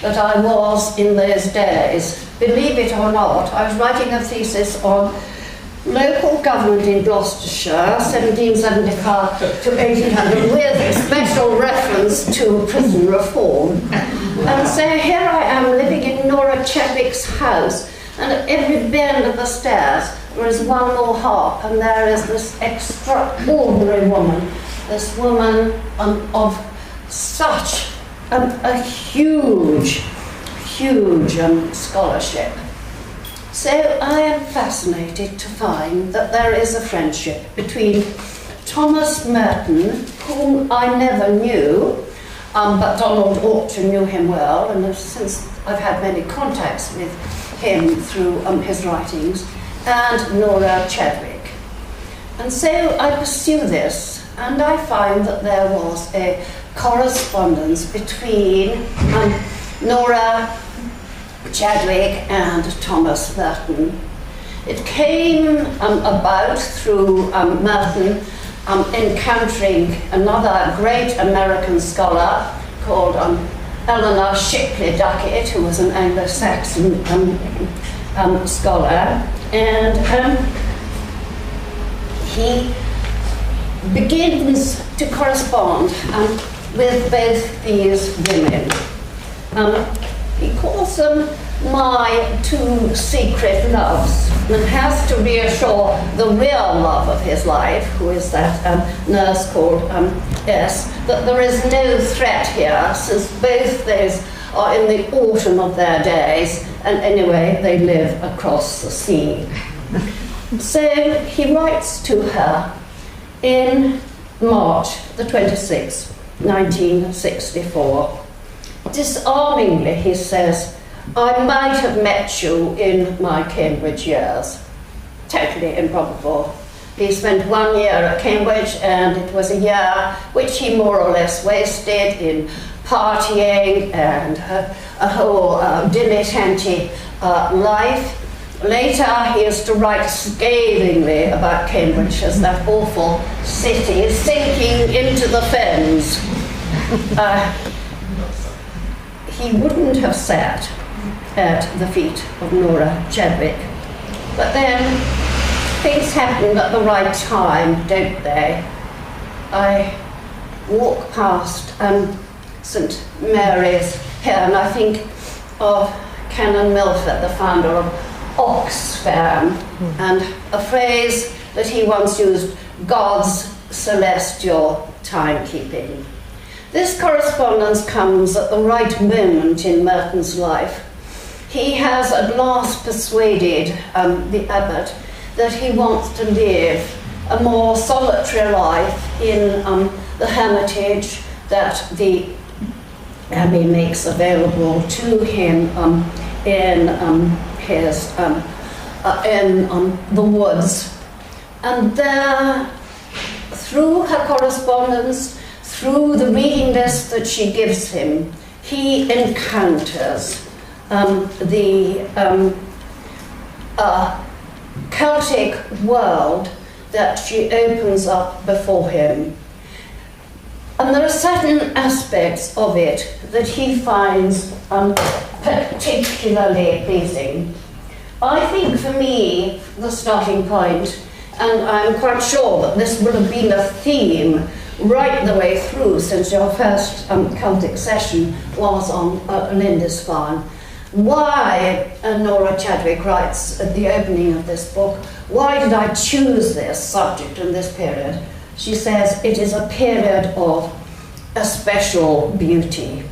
that I was in those days. Believe it or not, I was writing a thesis on local government in Gloucestershire, 1775 to 1800, with special reference to prison reform. And so here I am living in Nora Chadwick's house, and at every bend of the stairs there is one more harp, and there is this extraordinary woman, this woman of such a huge scholarship. So I am fascinated to find that there is a friendship between Thomas Merton, whom I never knew, but Donald Orton knew him well, and since I've had many contacts with him through his writings, and Nora Chadwick. And so I pursue this, and I find that there was a correspondence between Nora Chadwick and Thomas Merton. It came about through Merton encountering another great American scholar called Eleanor Shipley Duckett, who was an Anglo-Saxon scholar, and he begins to correspond with both these women. He calls them my two secret loves, and has to reassure the real love of his life, who is that nurse called S, that there is no threat here, since both those are in the autumn of their days, and anyway, they live across the sea. So he writes to her in March the 26th, 1964. Disarmingly, he says, I might have met you in my Cambridge years. Totally improbable. He spent 1 year at Cambridge, and it was a year which he more or less wasted in partying and a whole dilettante life. Later, he is to write scathingly about Cambridge as that awful city sinking into the fens. He wouldn't have sat at the feet of Nora Chadwick. But then things happen at the right time, don't they? I walk past St Mary's here, and I think of Canon Milford, the founder of Oxfam, and a phrase that he once used, God's celestial timekeeping. This correspondence comes at the right moment in Merton's life. He has at last persuaded the abbot that he wants to live a more solitary life in the hermitage that the abbey makes available to him in the woods. And there, through her correspondence, through the reading list that she gives him, he encounters the Celtic world that she opens up before him. And there are certain aspects of it that he finds particularly pleasing. I think for me, the starting point, and I'm quite sure that this will have been a theme right the way through since your first Celtic session was on Lindisfarne. Why, Nora Chadwick writes at the opening of this book, why did I choose this subject in this period? She says it is a period of a special beauty.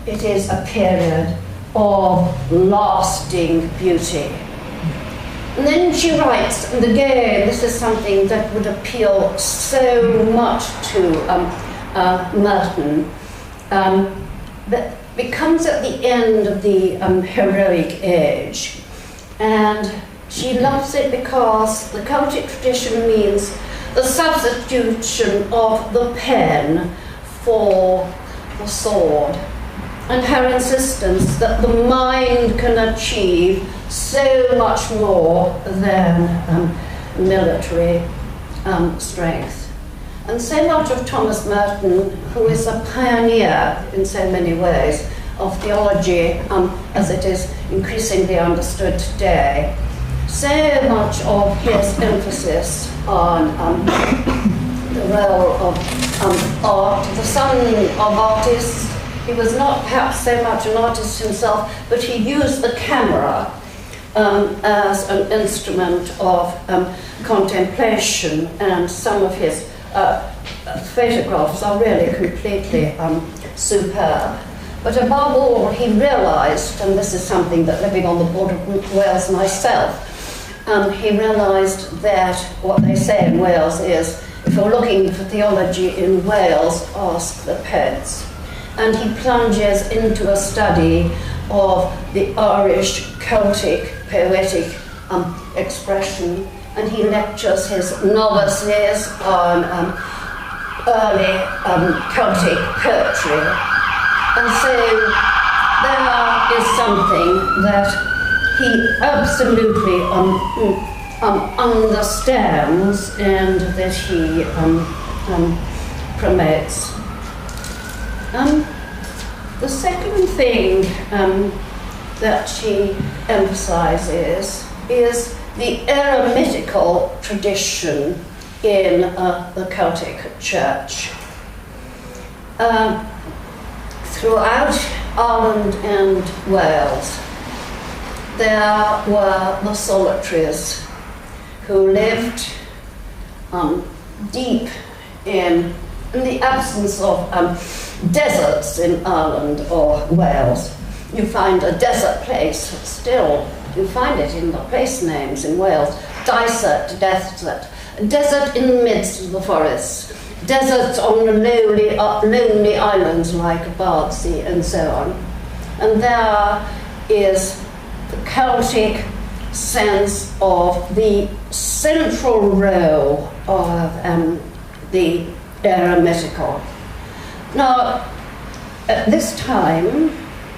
It is a period of lasting beauty. And then she writes, and again, this is something that would appeal so much to Merton, that becomes at the end of the heroic age. And she loves it because the Celtic tradition means the substitution of the pen for the sword, and her insistence that the mind can achieve so much more than military strength. And so much of Thomas Merton, who is a pioneer in so many ways, of theology as it is increasingly understood today. So much of his emphasis on the role of art, the son of artists. He was not perhaps so much an artist himself, but he used the camera as an instrument of contemplation, and some of his photographs are really completely superb. But above all, he realised, and this is something that living on the border of Wales myself, he realised that what they say in Wales is, if you're looking for theology in Wales, ask the poets. And he plunges into a study of the Irish Celtic poetic expression, and he lectures his novices on early Celtic poetry. And so there is something that he absolutely understands and that he promotes. The second thing that she emphasizes is the eremitical tradition in the Celtic Church. Throughout Ireland and Wales, there were the solitaries who lived deep in the absence of deserts in Ireland or Wales. You find a desert place still. You find it in the place names in Wales. Dysart, desert. Desert in the midst of the forests. Deserts on the lonely islands like Bardsey and so on. And there is the Celtic sense of the central role of the eremitical. Now, at this time,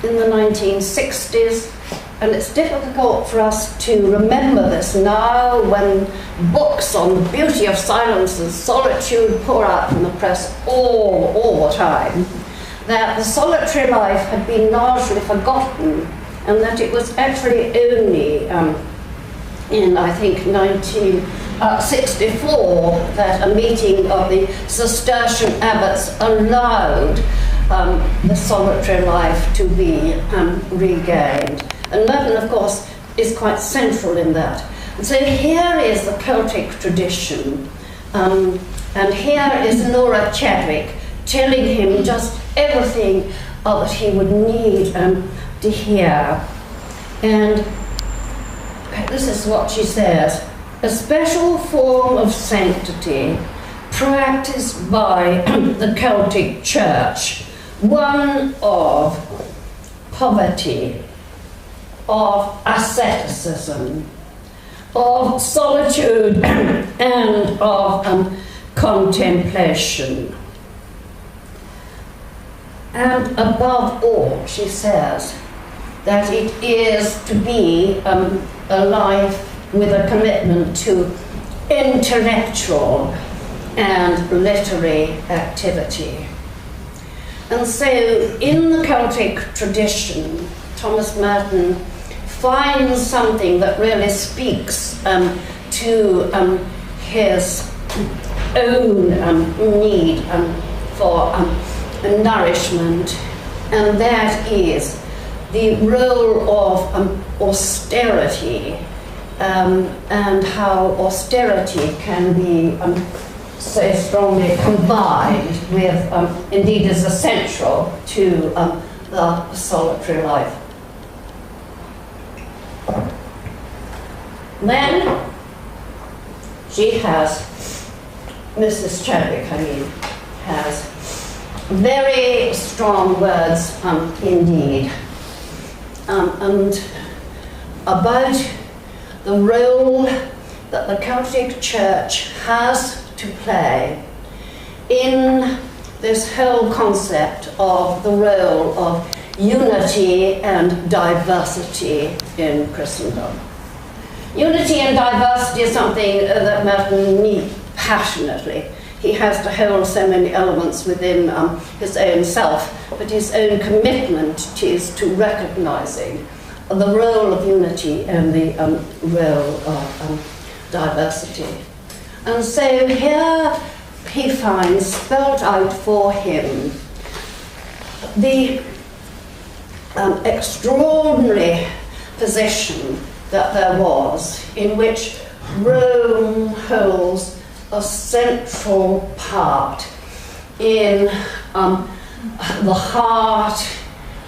in the 1960s, and it's difficult for us to remember this now when books on the beauty of silence and solitude pour out from the press all the time, that the solitary life had been largely forgotten, and that it was actually only in, I think, 1964 that a meeting of the Cistercian abbots allowed the solitary life to be regained. And Merton, of course, is quite central in that. And so here is the Celtic tradition, and here is Nora Chadwick telling him just everything that he would need to hear. And this is what she says: a special form of sanctity practiced by the Celtic Church, one of poverty, of asceticism, of solitude, and of contemplation. And above all, she says that it is to be a life with a commitment to intellectual and literary activity. And so in the Celtic tradition, Thomas Merton finds something that really speaks to his own need for nourishment, and that is the role of austerity, and how austerity can be so strongly combined with, indeed is essential to the solitary life. Then she has, Mrs. Chadwick, I mean, has very strong words indeed, and about the role that the Celtic Church has to play in this whole concept of the role of unity and diversity in Christendom. Unity and diversity is something that Merton needs passionately. he has to hold so many elements within his own self, but his own commitment is to recognizing the role of unity and the role of diversity. And so here he finds spelled out for him the extraordinary position that there was in which Rome holds a central part in the heart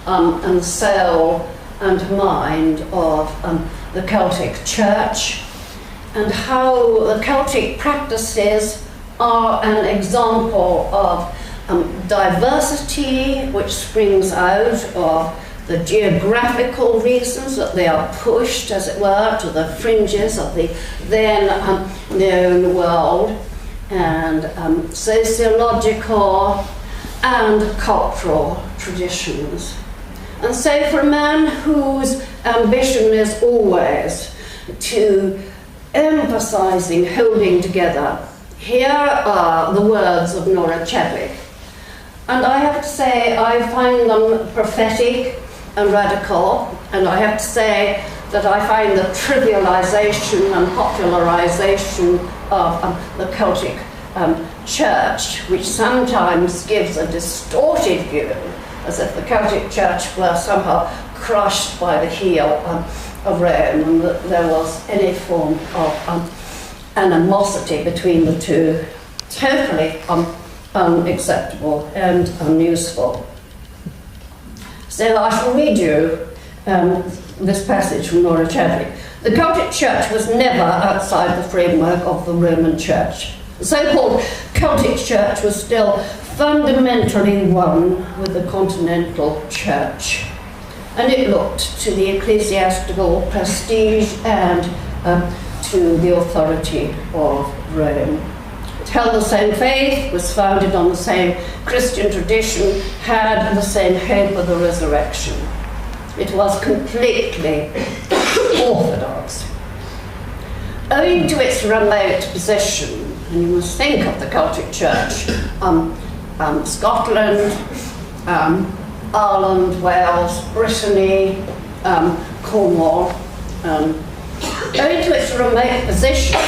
and soul and mind of the Celtic Church, and how the Celtic practices are an example of diversity which springs out of the geographical reasons that they are pushed, as it were, to the fringes of the then known world, and sociological and cultural traditions. And so for a man whose ambition is always to emphasizing holding together, here are the words of Nora Chadwick. And I have to say, I find them prophetic and radical, and I have to say that I find the trivialization and popularization of the Celtic Church, which sometimes gives a distorted view, as if the Celtic Church were somehow crushed by the heel of Rome, and that there was any form of animosity between the two, totally unacceptable and unuseful. So I shall read you this passage from Nora Chadwick. The Celtic Church was never outside the framework of the Roman Church. The so-called Celtic Church was still fundamentally one with the continental Church, and it looked to the ecclesiastical prestige and to the authority of Rome. It held the same faith, was founded on the same Christian tradition, had the same hope of the resurrection. It was completely orthodox. Owing to its remote position, and you must think of the Celtic Church, Scotland, Ireland, Wales, Brittany, Cornwall, owing to its remote position,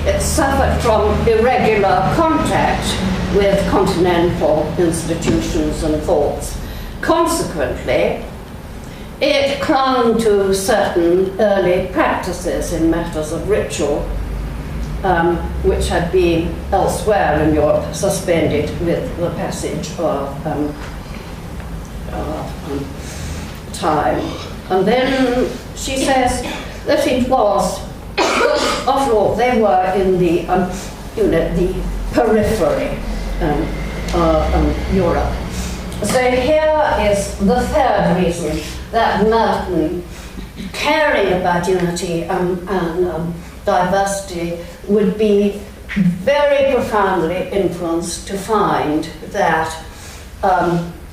it suffered from irregular contact with continental institutions and thoughts. Consequently, it clung to certain early practices in matters of ritual, which had been elsewhere in Europe suspended with the passage of time. And then she says that it was, after all, they were in the, the periphery of Europe. So here is the third reason that Merton, caring about unity and diversity, would be very profoundly influenced to find that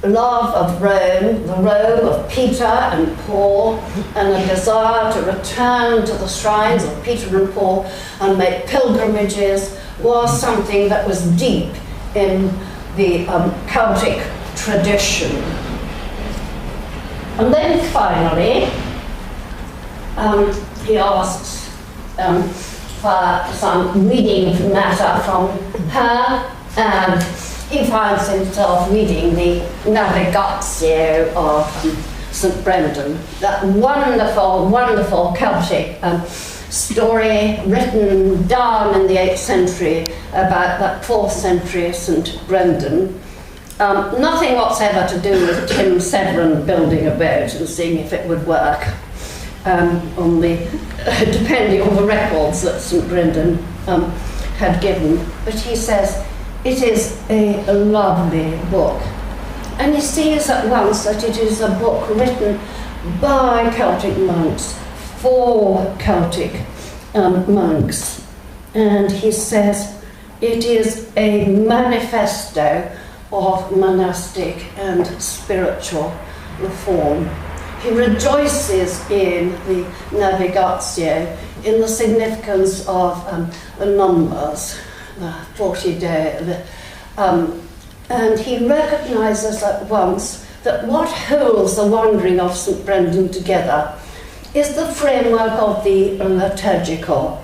love of Rome, the Rome of Peter and Paul, and a desire to return to the shrines of Peter and Paul and make pilgrimages was something that was deep in the Celtic tradition. And then finally, he asks for some reading matter from her, and he finds himself reading the Navigatio of St. Brendan, that wonderful, wonderful Celtic story written down in the 8th century about that 4th century St. Brendan. Nothing whatsoever to do with Tim Severin building a boat and seeing if it would work, depending on the records that St. Brendan had given. But he says, it is a lovely book. And he sees at once that it is a book written by Celtic monks, for Celtic monks. And he says, it is a manifesto of monastic and spiritual reform. He rejoices in the Navigatio, in the significance of the numbers, 40-day, and he recognises at once that what holds the wandering of St Brendan together is the framework of the liturgical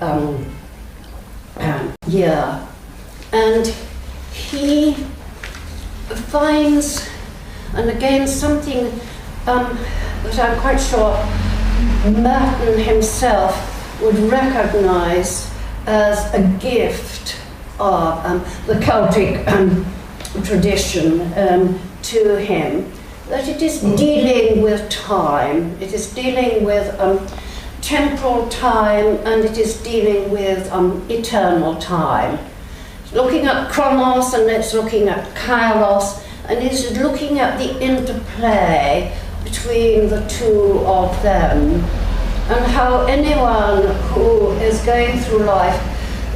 year. And he finds, and again something that I'm quite sure Merton himself would recognise as a gift of the Celtic tradition to him, that it is dealing with time, it is dealing with temporal time, and it is dealing with eternal time. It's looking at chronos and it's looking at kairos, and it's looking at the interplay between the two of them, and how anyone who is going through life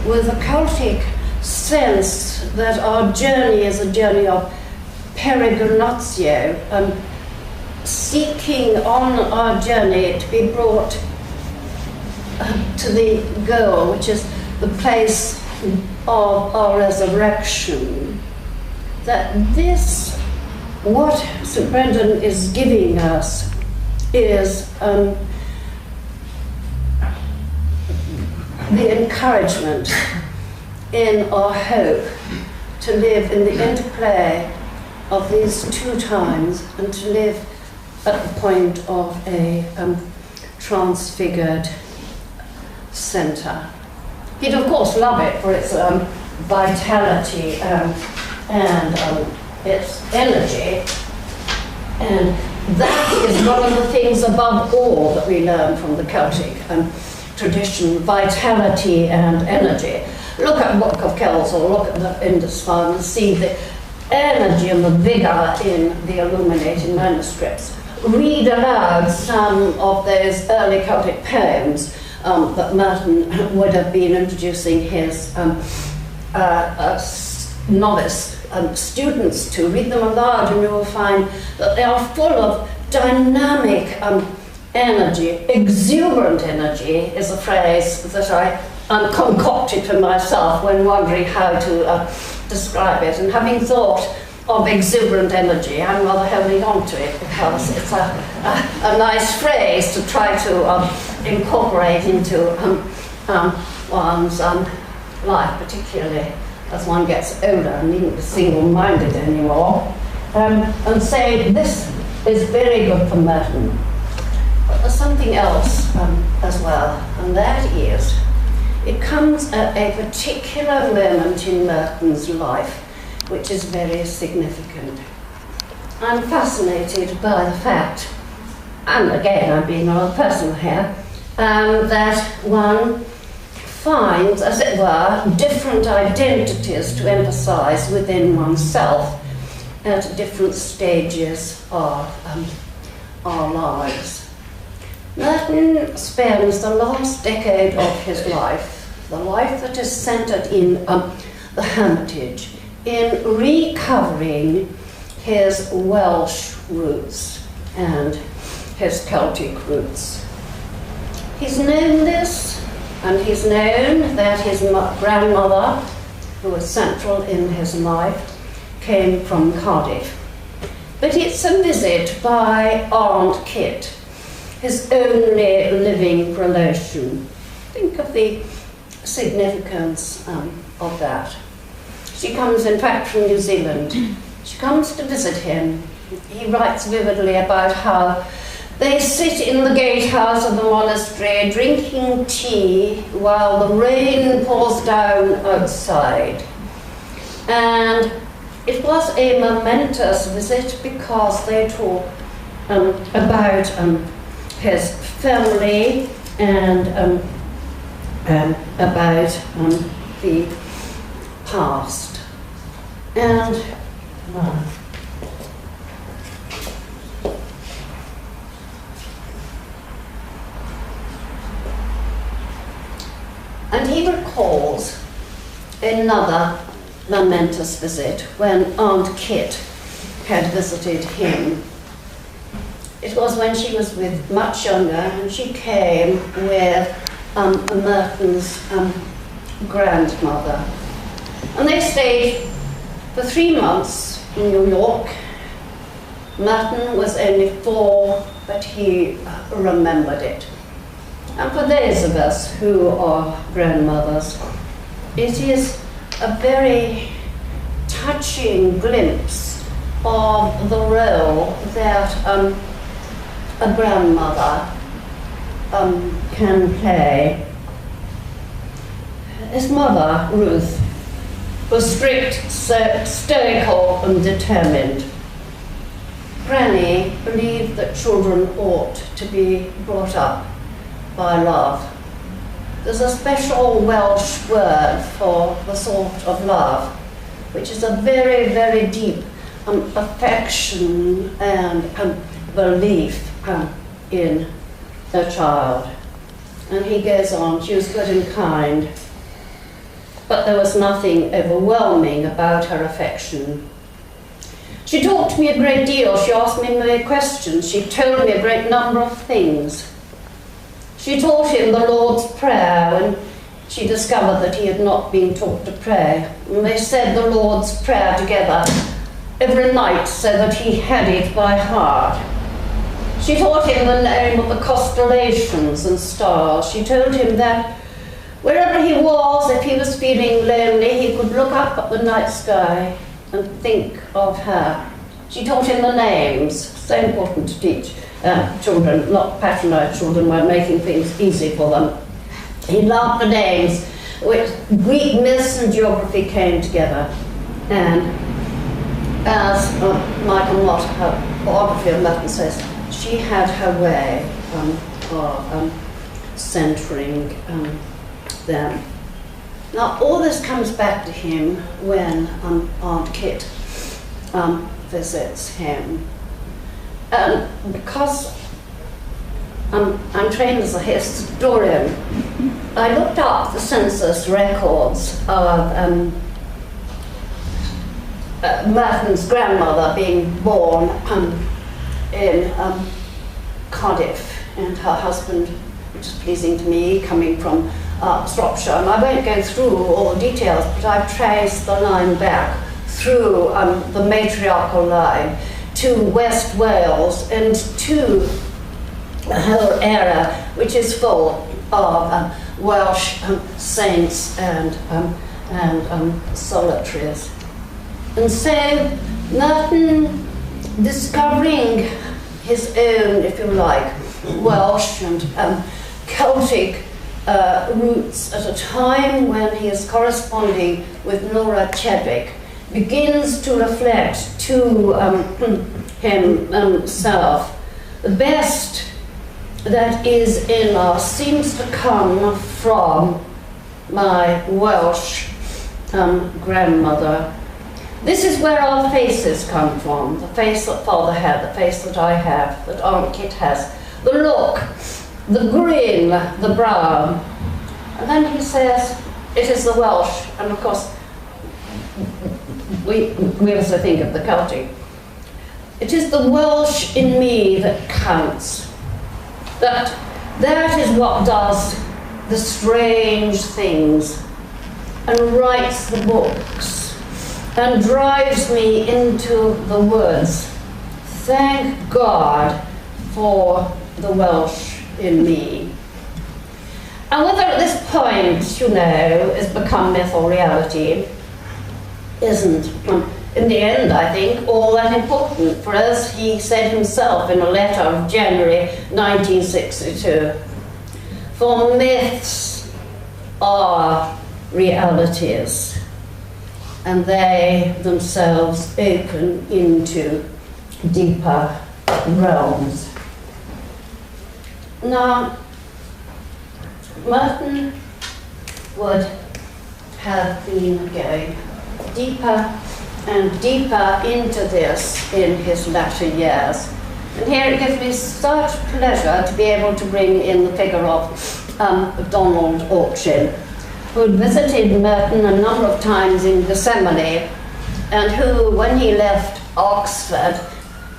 with a Celtic sense that our journey is a journey of peregrinatio, seeking on our journey to be brought to the goal, which is the place of our resurrection, that this, what St Brendan is giving us, is the encouragement in our hope to live in the interplay of these two times, and to live at the point of a transfigured centre. He'd of course love it for its vitality and its energy, and that is one of the things above all that we learn from the Celtic tradition: vitality and energy. Look at Book of Kells or look at the Indus and see the energy and the vigour in the illuminated manuscripts. Read aloud some of those early Celtic poems that Merton would have been introducing his novice students to. Read them aloud and you will find that they are full of dynamic energy. Exuberant energy is a phrase that I concocted for myself when wondering how to describe it, and having thought of exuberant energy, I'm rather holding on to it because it's a nice phrase to try to incorporate into one's life, particularly as one gets older and isn't single-minded anymore. And say this is very good for Merton. But there's something else as well, and that is, it comes at a particular moment in Merton's life which is very significant. I'm fascinated by the fact, and again I'm being rather personal here, that one finds, as it were, different identities to emphasize within oneself at different stages of our lives. Merton spends the last decade of his life, the life that is centred in the Hermitage, in recovering his Welsh roots and his Celtic roots. He's known this, and he's known that his grandmother, who was central in his life, came from Cardiff. But it's a visit by Aunt Kit, his only living relation. Think of the significance of that. She comes, in fact, from New Zealand. She comes to visit him. He writes vividly about how they sit in the gatehouse of the monastery drinking tea while the rain pours down outside. And it was a momentous visit because they talk about his family and about the past. And he recalls another momentous visit when Aunt Kit had visited him. It was when she was much younger, and she came with Merton's grandmother. And they stayed for 3 months in New York. Merton was only 4, but he remembered it. And for those of us who are grandmothers, it is a very touching glimpse of the role that a grandmother can play. His mother, Ruth, was strict, stoical and determined. Granny believed that children ought to be brought up by love. There's a special Welsh word for the sort of love, which is a very, very deep affection and belief in a child. And he goes on, she was good and kind, but there was nothing overwhelming about her affection. She talked to me a great deal. She asked me many questions. She told me a great number of things. She taught him the Lord's Prayer when she discovered that he had not been taught to pray. And they said the Lord's Prayer together every night so that he had it by heart. She taught him the name of the constellations and stars. She told him that wherever he was, if he was feeling lonely, he could look up at the night sky and think of her. She taught him the names, so important to teach children, not patronize children by making things easy for them. He loved the names, which Greek myths and geography came together. And as Michael Mott, her biography of Merton says, she had her way of centering them. Now, all this comes back to him when Aunt Kit visits him. Because I'm trained as a historian, I looked up the census records of Merton's grandmother being born in Cardiff, and her husband, which is pleasing to me, coming from Shropshire. And I won't go through all the details, but I've traced the line back through the matriarchal line to West Wales and to the whole area, which is full of Welsh saints and solitaries. And so Merton, discovering his own, if you like, Welsh and Celtic roots at a time when he is corresponding with Nora Chadwick, begins to reflect to himself. The best that is in us seems to come from my Welsh grandmother. This is where our faces come from, the face that Father had, the face that I have, that Aunt Kit has, the look, the grin, the brow. And then he says, it is the Welsh, and of course, we also think of the Celtic. It is the Welsh in me that counts. That is what does the strange things and writes the books and drives me into the woods. Thank God for the Welsh in me. And whether at this point, you know, it's become myth or reality, isn't, in the end, I think, all that important. For as he said himself in a letter of January 1962, for myths are realities, and they themselves open into deeper realms. Now, Merton would have been going deeper and deeper into this in his latter years. And here it gives me such pleasure to be able to bring in the figure of Donald Auchin, who had visited Merton a number of times in Gethsemane, and who, when he left Oxford,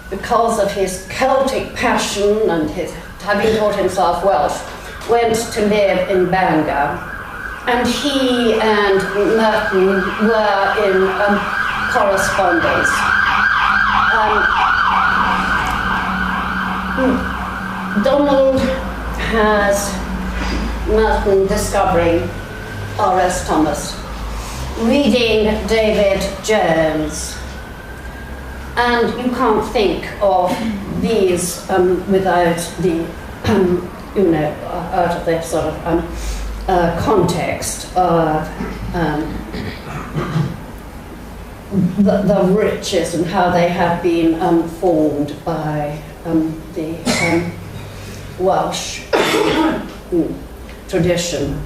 because of his Celtic passion and his having taught himself Welsh, went to live in Bangor. and he and Merton were in correspondence. Donald has Merton discovering R.S. Thomas, reading David Jones, and you can't think of these without the, out of their sort of context of the riches and how they have been formed by the Welsh tradition.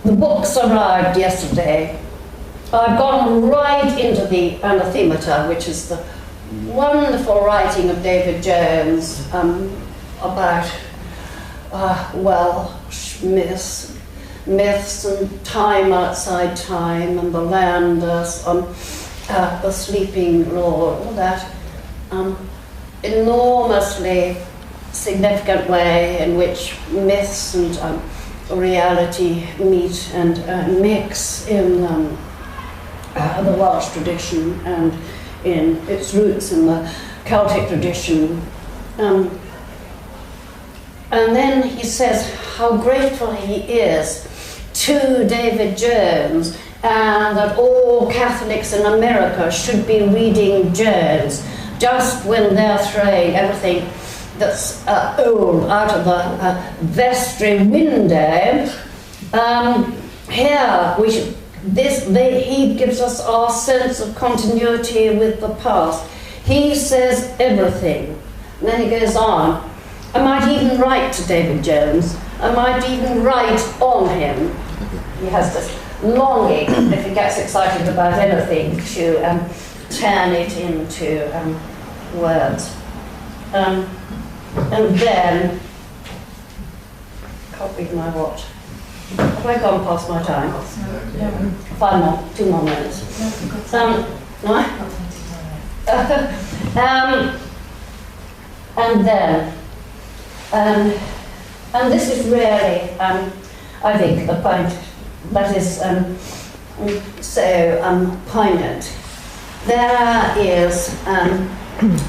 The books arrived yesterday. I've gone right into the anathemata, which is the wonderful writing of David Jones about Welsh myths and time outside time and the landers, the sleeping lord, all that enormously significant way in which myths and reality meet and mix in the Welsh tradition and in its roots in the Celtic tradition. And then he says how grateful he is to David Jones and that all Catholics in America should be reading Jones just when they're throwing everything that's old out of the vestry window. Here we should, he gives us our sense of continuity with the past. He says everything. And then he goes on. I might even write to David Jones. I might even write on him. He has this longing, if he gets excited about anything, to turn it into words. And then, can't read my watch. Have I gone past my time? No. 2 more minutes. And then, and this is really, I think, the point that is so poignant. There is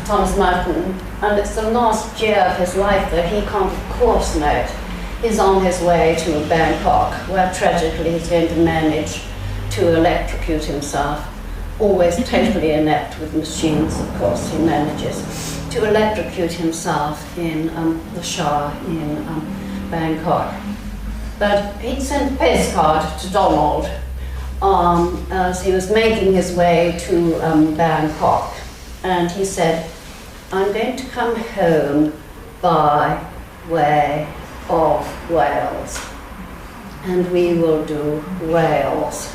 Thomas Merton, and it's the last year of his life that he can't, of course, note. He's on his way to Bangkok, where tragically he's going to manage to electrocute himself. Always totally inept with machines, of course, he manages to electrocute himself in the shower in Bangkok. But he'd sent a postcard to Donald as he was making his way to Bangkok. And he said, I'm going to come home by way of Wales, and we will do Wales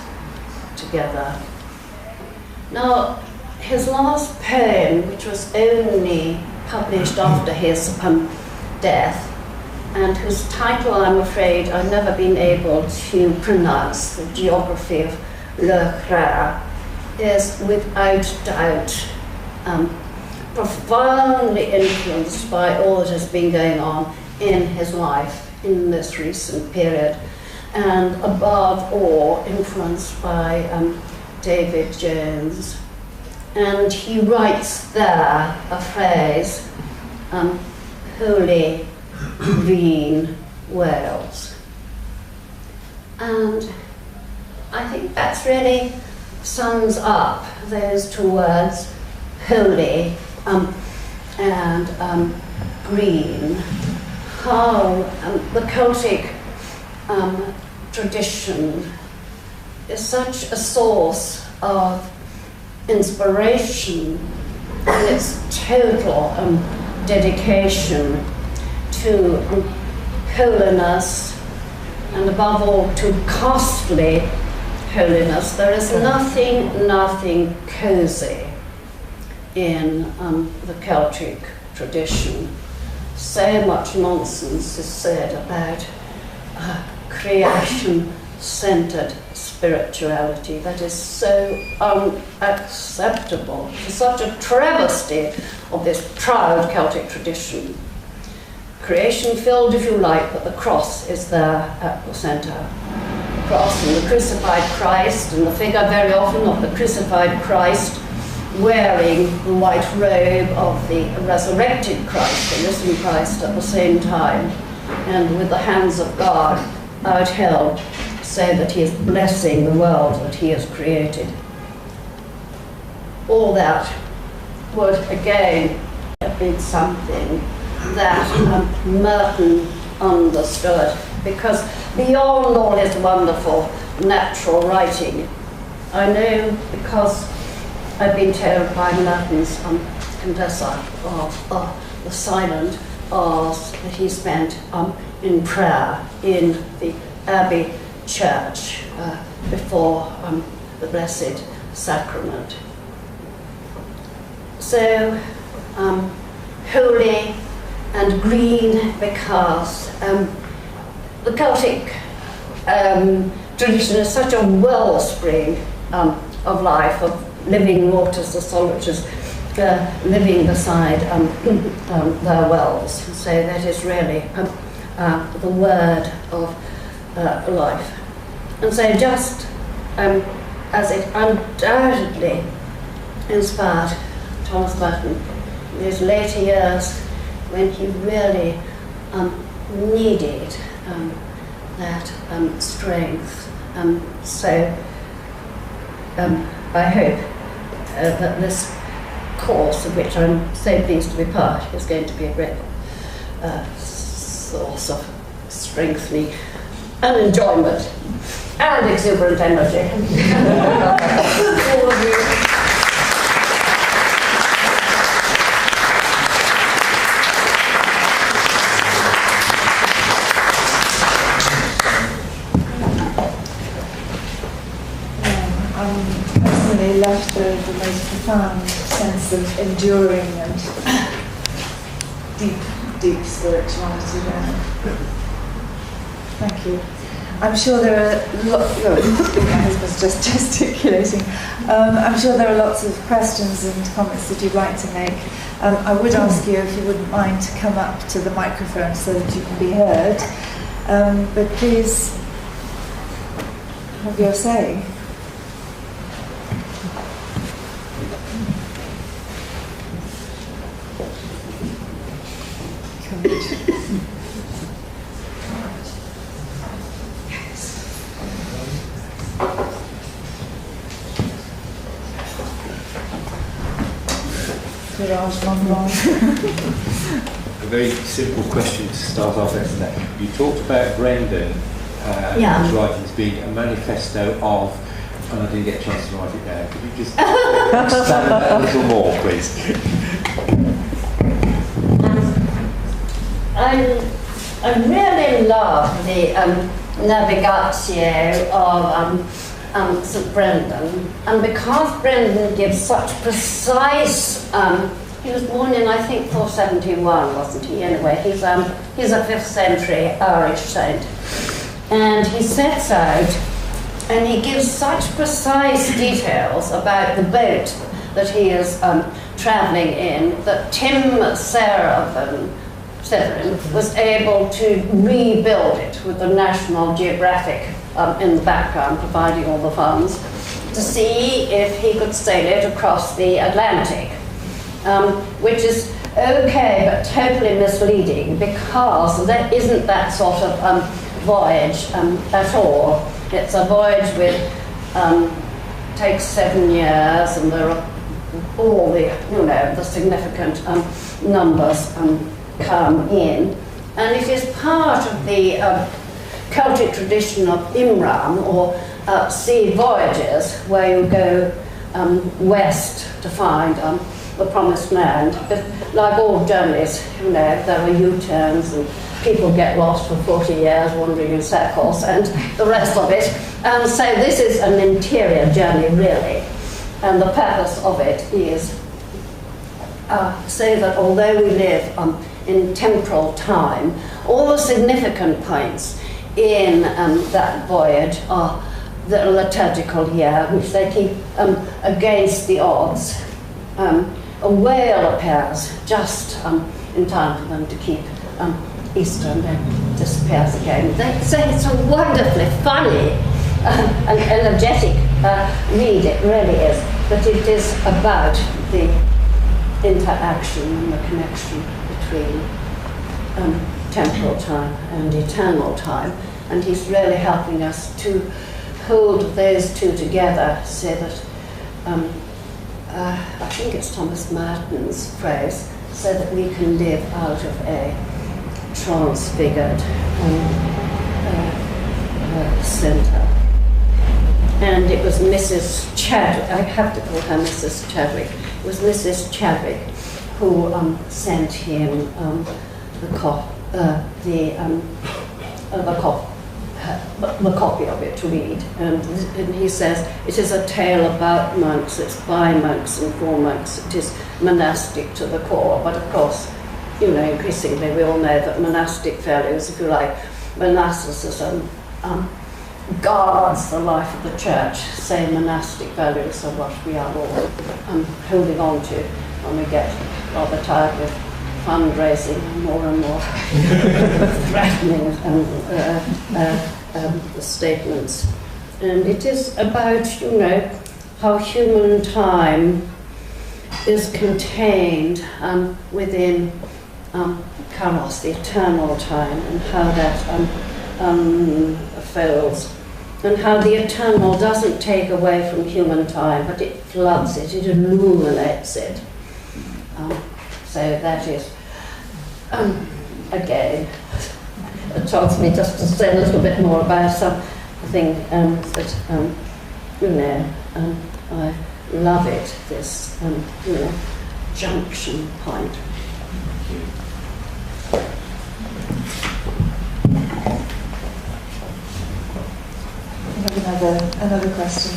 together. Now, his last poem, which was only published after his death, and whose title, I'm afraid, I've never been able to pronounce, The Geography of Le Cra, is without doubt profoundly influenced by all that has been going on in his life in this recent period, and above all influenced by David Jones. And he writes there a phrase, holy green Wales. And I think that's really sums up those two words, holy and green, how the Celtic tradition is such a source of inspiration in its total dedication to holiness, and above all to costly holiness. There is nothing cozy in the Celtic tradition. So much nonsense is said about creation-centered spirituality that is so unacceptable. It's such a travesty of this proud Celtic tradition. creation filled, if you like, but the cross is there at the centre. The cross and the crucified Christ, and the figure very often of the crucified Christ wearing the white robe of the resurrected Christ, the risen Christ at the same time, and with the hands of God outheld, so that he is blessing the world that he has created. All that would again have been something that Merton understood, because beyond all his wonderful natural writing, I know because I've been told by Merton's confessor of the silent hours that he spent in prayer in the Abbey Church before the Blessed Sacrament. So holy and green, because the Celtic tradition is such a wellspring of life, of living waters, the soldiers living beside their wells. So that is really the word of life. And so just as it undoubtedly inspired Thomas Merton in his later years when he really needed that strength. So I hope that this course, of which I'm so pleased to be part, is going to be a great source of strengthening and enjoyment and exuberant energy. All of you. Personally left the most profound sense of enduring and deep spirituality there. Thank you. I'm sure there are lots. My husband's just gesticulating. I'm sure there are lots of questions and comments that you'd like to make. I would ask you if you wouldn't mind to come up to the microphone so that you can be heard. But please have your say. A very simple question to start off, isn't it? You talked about Brendan and his writings being a manifesto of, and I didn't get a chance to write it down. Could you just expand that a little more, please? I really love the Navigatio of St. Brendan, and because Brendan gives such precise, he was born in, I think, 471, wasn't he? Anyway, he's a 5th century Irish saint, and he sets out and he gives such precise details about the boat that he is travelling in that Tim Severin was able to rebuild it with the National Geographic in the background, providing all the funds, to see if he could sail it across the Atlantic, which is okay but totally misleading, because there isn't that sort of voyage at all. It's a voyage which takes 7 years, and there are all the, the significant numbers come in, and it is part of the Celtic tradition of Imran, or sea voyages, where you go west to find the promised land. But like all journeys, there are U-turns and people get lost for 40 years wandering in circles and the rest of it. And so this is an interior journey, really, and the purpose of it is so that although we live in temporal time, all the significant points in that voyage are the liturgical year, which they keep against the odds. A whale appears just in time for them to keep Easter and then disappears again. They say it's a wonderfully funny and energetic read, it really is, but it is about the interaction and the connection between temporal time and eternal time, and he's really helping us to hold those two together so that I think it's Thomas Merton's phrase, so that we can live out of a transfigured centre. And it was Mrs. Chadwick, I have to call her Mrs. Chadwick, it was Mrs. Chadwick who sent him the copy of it to read, and he says it is a tale about monks, it's by monks and for monks, it is monastic to the core, but of course, you know, increasingly we all know that monastic values, if you like, monasticism guards the life of the church, say monastic values are what we are all holding on to when we get rather tired with fundraising and more threatening statements. And it is about, you know, how human time is contained within Kairos, the eternal time, and how that unfolds, and how the eternal doesn't take away from human time, but it floods it, it illuminates it. So that is, again, a chance for me just to say a little bit more about something that, you know, I love it, this, you know, junction point. We have another question.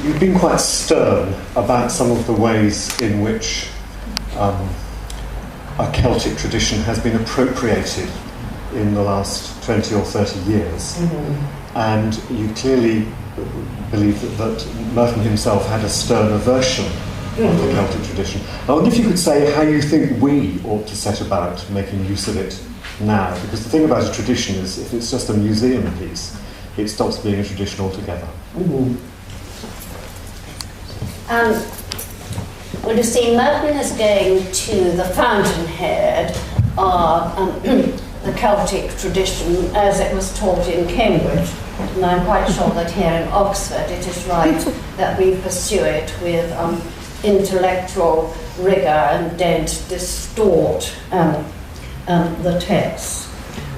You've been quite stern about some of the ways in which our Celtic tradition has been appropriated in the last 20 or 30 years. Mm-hmm. And you clearly believe that Merton himself had a stern aversion of the Celtic tradition. I wonder if you could say how you think we ought to set about making use of it now, because the thing about a tradition is if it's just a museum piece, it stops being a tradition altogether. Mm-hmm. Well, you see, Merton is going to the fountainhead of the Celtic tradition as it was taught in Cambridge. And I'm quite sure that here in Oxford it is right that we pursue it with intellectual rigour and don't distort the text.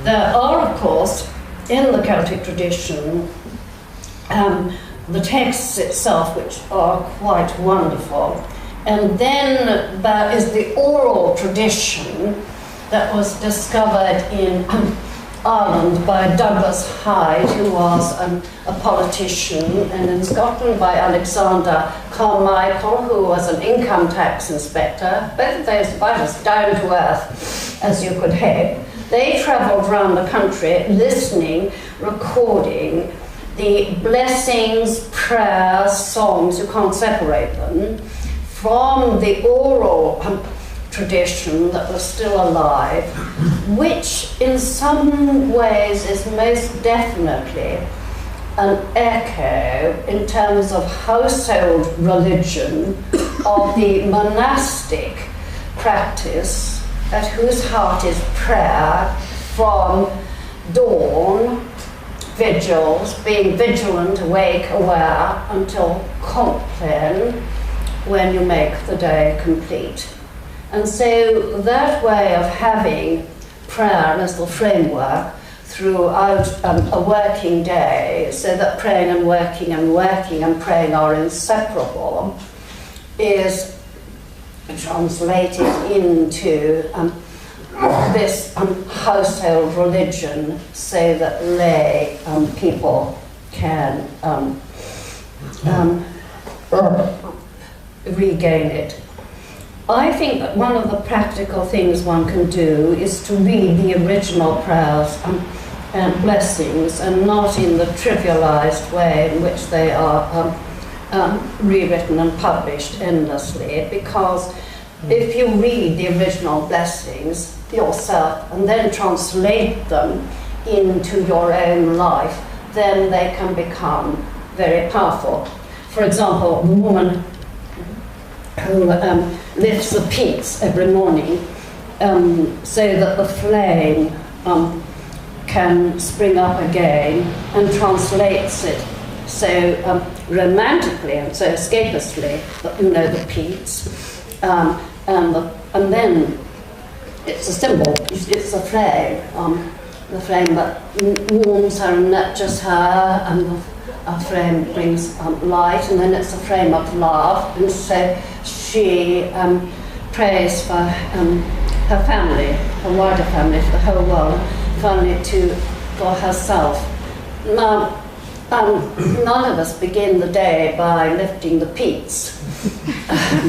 There are, of course, in the Celtic tradition, the texts itself, which are quite wonderful. And then there is the oral tradition that was discovered in Ireland by Douglas Hyde, who was a politician, and in Scotland by Alexander Carmichael, who was an income tax inspector. Both of those about as down to earth as you could hope. They travelled around the country listening, recording the blessings, prayers, songs, you can't separate them, from the oral tradition that was still alive, which in some ways is most definitely an echo in terms of household religion of the monastic practice at whose heart is prayer from dawn, vigils, being vigilant, awake, aware, until compline, when you make the day complete. And so that way of having prayer as the framework throughout a working day, so that praying and working and praying are inseparable, is translated into this household religion, so that lay people can regain it. I think that one of the practical things one can do is to read the original prayers and blessings, and not in the trivialized way in which they are rewritten and published endlessly, because if you read the original blessings yourself and then translate them into your own life, then they can become very powerful. For example, the woman who lifts the peats every morning so that the flame can spring up again, and translates it so romantically and so escapistly that you know the peats, and then it's a symbol, it's a flame, the flame that warms her and nurtures her, and a flame brings light, and then it's a flame of love, and so she prays for her family, her wider family, for the whole world, finally for herself. Now, none of us begin the day by lifting the peats,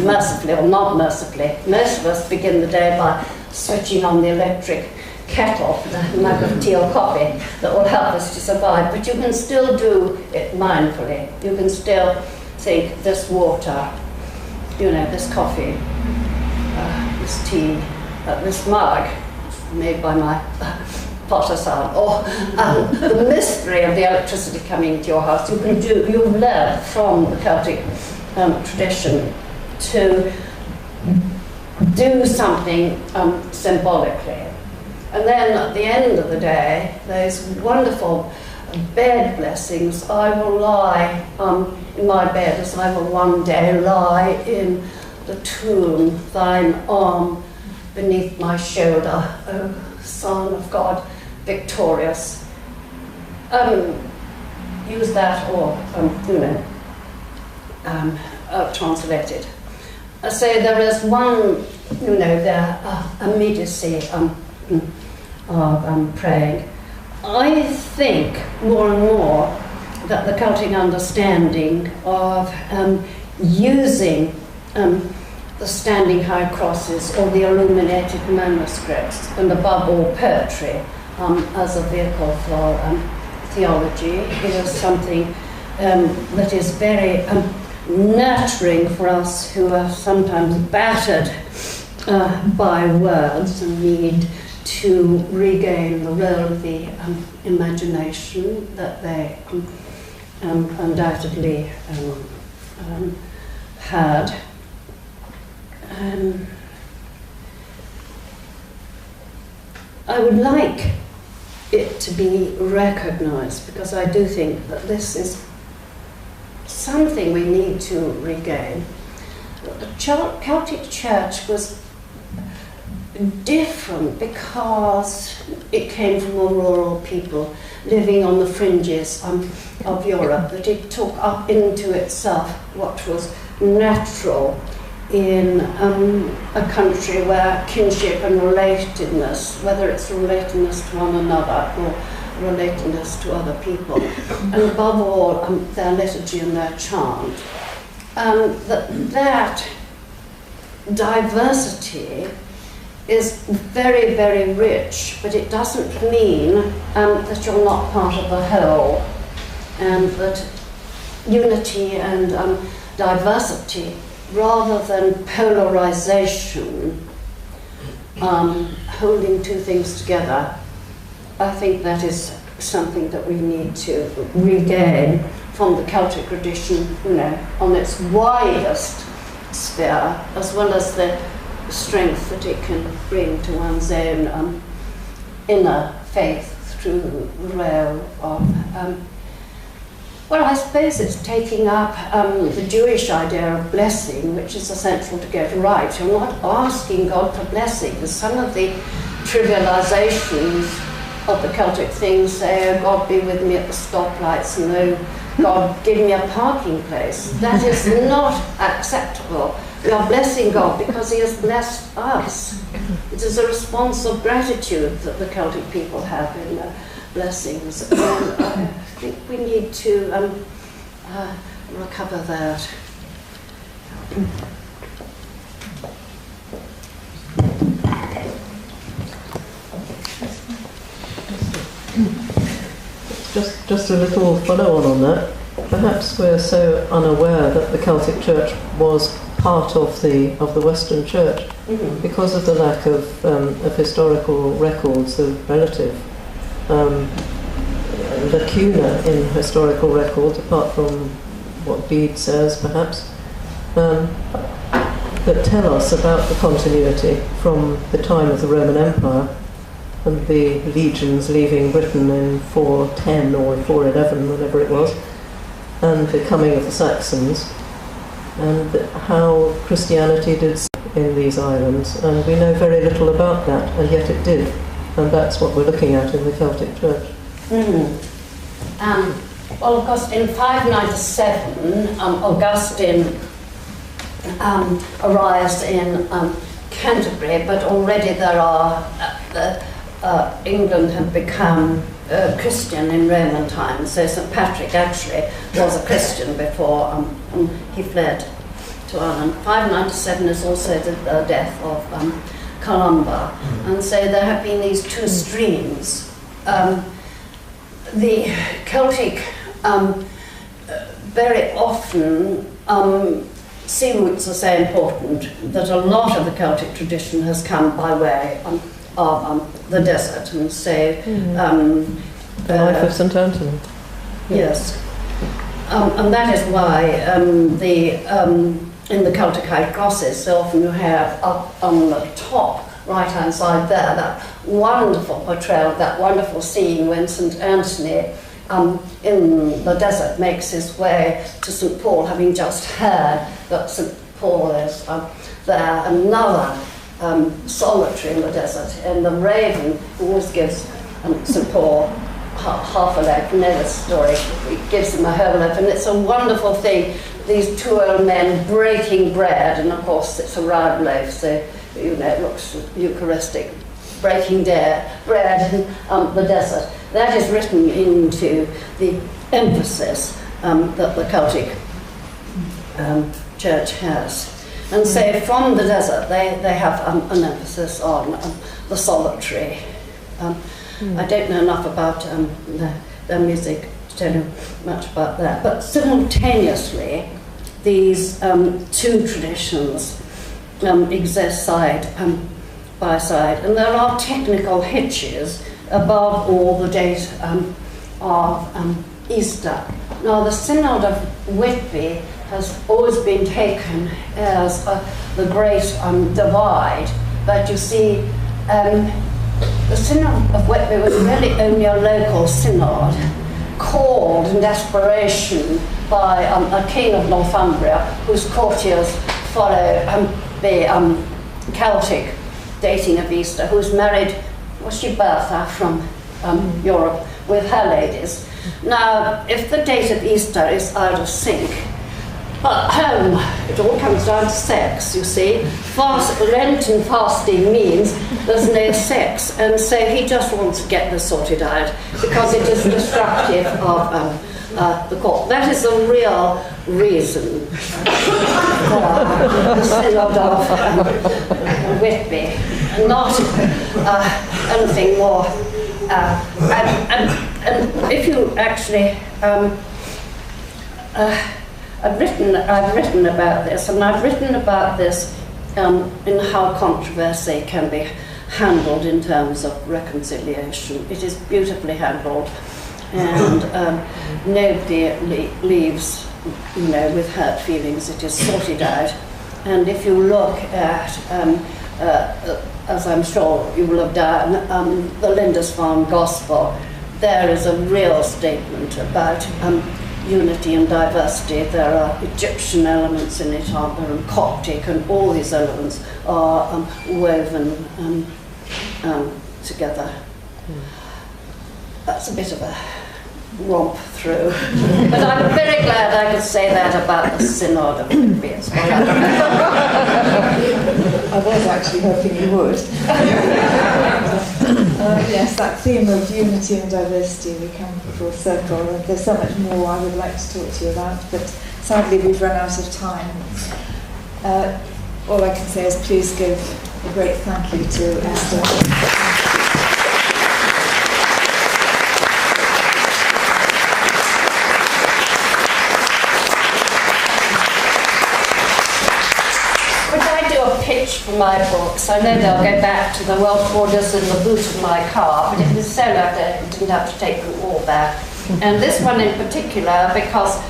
mercifully or not mercifully. Most of us begin the day by switching on the electric kettle, the mug of tea or coffee that will help us to survive. But you can still do it mindfully. You can still think, this water, you know, this coffee, this tea, this mug made by my potter son, or the mystery of the electricity coming into your house. You've learned from the Celtic tradition to do something symbolically. And then at the end of the day, those wonderful bed blessings, I will lie in my bed as I will one day lie in the tomb, thine arm beneath my shoulder, O Son of God, victorious. Use that or, translated. So there is one, there immediacy of praying. I think more and more that the Celtic understanding of using the standing high crosses or the illuminated manuscripts, and above all poetry, as a vehicle for theology is something that is very nurturing for us who are sometimes battered by words and need to regain the role of the imagination that they undoubtedly had. I would like it to be recognised, because I do think that this is something we need to regain. The Celtic Church was different because it came from a rural people living on the fringes of Europe, that it took up into itself what was natural in a country where kinship and relatedness, whether it's relatedness to one another or relatedness to other people, and above all their liturgy and their chant, that diversity is very, very rich, but it doesn't mean that you're not part of the whole, and that unity and diversity, rather than polarization, holding two things together, I think that is something that we need to regain from the Celtic tradition, on its widest sphere, as well as the strength that it can bring to one's own inner faith through the rail of well, I suppose it's taking up the Jewish idea of blessing, which is essential to get right. You're not asking God for blessings. Some of the trivializations of the Celtic things say, oh, God be with me at the stoplights, and oh, God give me a parking place. That is not acceptable. We are blessing God because He has blessed us. It is a response of gratitude that the Celtic people have in their blessings. And I think we need to recover that. Just a little follow-on that. perhaps we're so unaware that the Celtic Church was part of the Western Church because of the lack of historical records of relative lacuna in historical records, apart from what Bede says, perhaps, that tell us about the continuity from the time of the Roman Empire and the legions leaving Britain in 410 or 411, whatever it was, and the coming of the Saxons, and how Christianity did in these islands. And we know very little about that, and yet it did. And that's what we're looking at in the Celtic Church. Well, of course, in 597, Augustine arrives in Canterbury, but already there are England had become Christian in Roman times, so St. Patrick actually was a Christian before he fled to Ireland. 597 is also the death of Columba, and so there have been these two streams. The Celtic very often sea routes are so important that a lot of the Celtic tradition has come by way of the desert, and so the life of St. Anthony. Yes, and that is why in the Celtic High Crosses, so often you have up on the top right-hand side there that wonderful portrayal, that wonderful scene when St. Anthony in the desert makes his way to St. Paul, having just heard that St. Paul is there, another solitary in the desert, and the raven always gives St. Paul half a loaf. You know the story, he gives him a whole loaf, and it's a wonderful thing, these two old men breaking bread, and of course it's a round loaf, so you know it looks Eucharistic, breaking bread in the desert. That is written into the emphasis that the Celtic Church has. And so from the desert they have an emphasis on the solitary. I don't know enough about their music to tell you much about that, but simultaneously these two traditions exist side by side, and there are technical hitches above all the date of Easter. Now the Synod of Whitby has always been taken as the great divide, but you see the Synod of Whitby was really only a local synod called in desperation by a king of Northumbria whose courtiers follow the Celtic dating of Easter, who's married, was she Bertha from Europe, with her ladies. Now, if the date of Easter is out of sync, but it all comes down to sex, you see. Lenten fasting means there's no sex, and so he just wants to get this sorted out because it is destructive of the court. That is the real reason for the Synod of Whitby, not anything more. And if you actually, I've written about this, and I've written about this in how controversy can be handled in terms of reconciliation. It is beautifully handled, and nobody leaves, you know, with hurt feelings. It is sorted out, and if you look at, as I'm sure you will have done, the Lindisfarne Gospel, there is a real statement about unity and diversity. There are Egyptian elements in it, aren't there, and Coptic, and all these elements are woven together. That's a bit of a romp through, but I'm very glad I could say that about the Synod of Whitby as well. I was actually hoping you would. Yes, that theme of unity and diversity, we come full circle, and there's so much more I would like to talk to you about, but sadly we've run out of time. All I can say is please give a great thank you to Esther. pitch for my books. I know they'll go back to the Welsh borders in the boot of my car, but it was so that I didn't have to take them all back. And this one in particular, because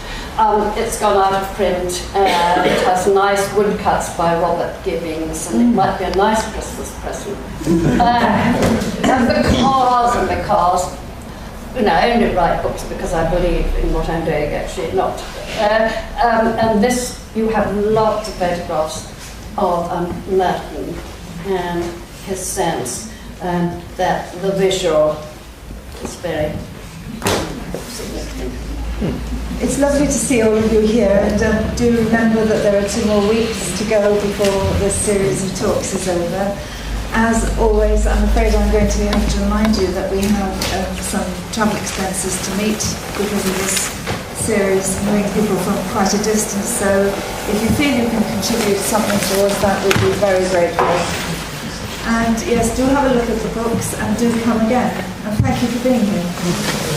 it's gone out of print, and it has nice woodcuts by Robert Gibbings, and it might be a nice Christmas present. And because, you know, I only write books because I believe in what I'm doing, actually, not. And this, you have lots of photographs of Merton and his sense, and that the visual is very significant. It's lovely to see all of you here, and do remember that there are 2 more weeks to go before this series of talks is over. As always, I'm afraid I'm going to have to remind you that we have some travel expenses to meet because of this series, moving people from quite a distance. So if you feel you can contribute something towards that, we'd be very grateful. And yes, do have a look at the books and do come again. And thank you for being here.